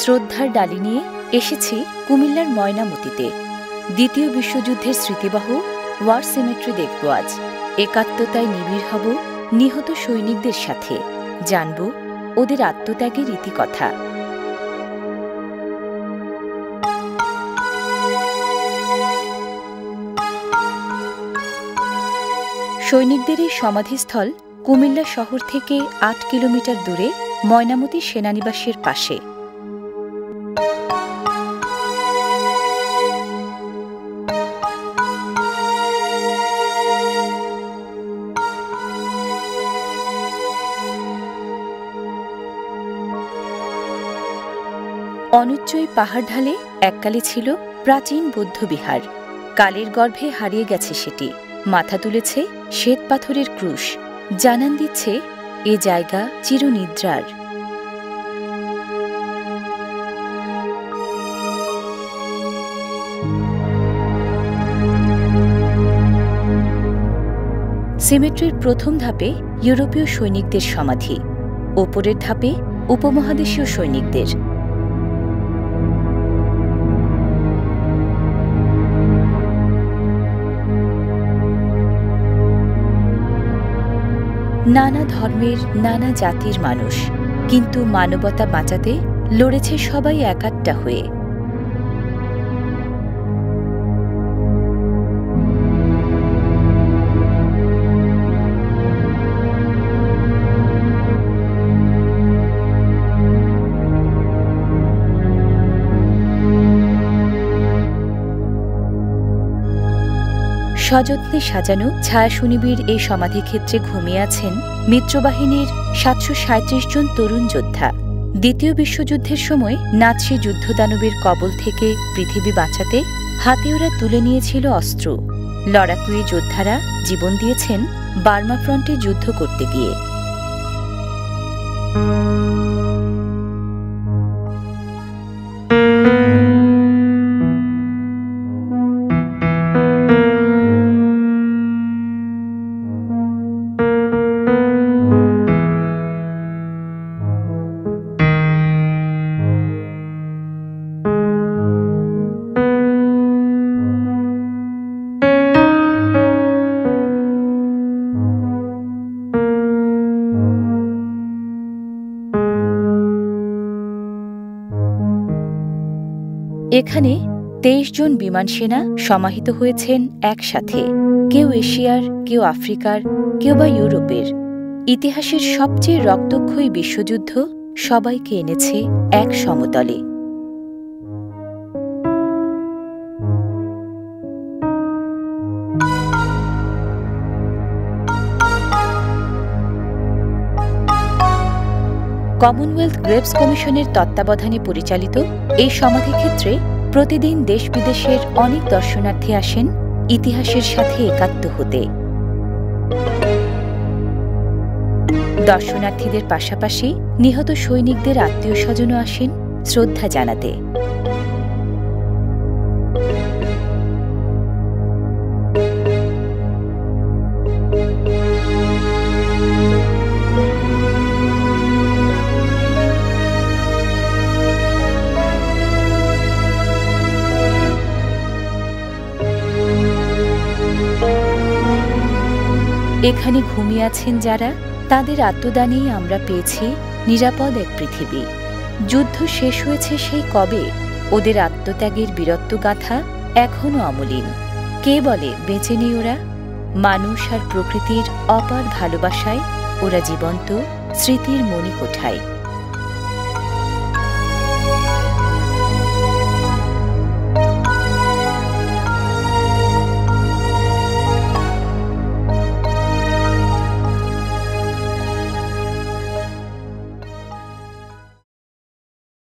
শ্রদ্ধার ডালি নিয়ে এসেছি কুমিল্লার ময়নামতিতে। দ্বিতীয় বিশ্বযুদ্ধের স্মৃতিবহ ওয়ার সিমেট্রি দেখব আজ। একাত্মতায় নিবিড় হব নিহত সৈনিকদের সাথে, জানব ওদের আত্মত্যাগের ইতিকথা। সৈনিকদের এই সমাধিস্থল কুমিল্লা শহর থেকে ৮ কিলোমিটার দূরে ময়নামতি সেনানিবাসের পাশে। অনুচ্চয় পাহাড় ঢালে এককালে ছিল প্রাচীন বৌদ্ধবিহার। কালের গর্ভে হারিয়ে গেছে সেটি। মাথা তুলেছে শ্বেত পাথরের ক্রুশ, জানান দিচ্ছে এ জায়গা চিরনিদ্রার। সিমেট্রির প্রথম ধাপে ইউরোপীয় সৈনিকদের সমাধি, ওপরের ধাপে উপমহাদেশীয় সৈনিকদের। নানা ধর্মের, নানা জাতির মানুষ, কিন্তু মানবতা বাঁচাতে লড়েছে সবাই একাট্টা হয়ে। সযত্নে সাজানো ছায়াশুনিবির এই সমাধিক্ষেত্রে ঘুমিয়ে আছেন মিত্রবাহিনীর ৭৩৭ জন তরুণ যোদ্ধা। দ্বিতীয় বিশ্বযুদ্ধের সময় নাৎসি যুদ্ধদানবের কবল থেকে পৃথিবী বাঁচাতে হাতে ওরা তুলে নিয়েছিল অস্ত্র। লড়াকু এই যোদ্ধারা জীবন দিয়েছেন বার্মা ফ্রন্টে যুদ্ধ করতে গিয়ে। এখানে ২৩ জন বিমান সেনা সমাহিত হয়েছেন একসাথে, কেউ এশিয়ার, কেউ আফ্রিকার, কেউ বা ইউরোপের। ইতিহাসের সবচেয়ে রক্তক্ষয়ী বিশ্বযুদ্ধ সবাইকে এনেছে এক সমতলে। কমনওয়েলথ গ্রেভস কমিশনের তত্ত্বাবধানে পরিচালিত এই সমাধিক্ষেত্রে প্রতিদিন দেশ বিদেশের অনেক দর্শনার্থী আসেন ইতিহাসের সাথে একাত্ম হতে। দর্শনার্থীদের পাশাপাশি নিহত সৈনিকদের আত্মীয় স্বজনও আসেন শ্রদ্ধা জানাতে। এখানে ঘুমিয়ে আছেন যারা, তাদের আত্মদানেই আমরা পেয়েছি নিরাপদ এক পৃথিবী। যুদ্ধ শেষ হয়েছে সেই কবে, ওদের আত্মত্যাগের বীরত্বগাথা এখনও অমলিন। কে বলে বেঁচে নেই ওরা? মানুষ আর প্রকৃতির অপার ভালোবাসায় ওরা জীবন্ত স্মৃতির মণিকোঠায়।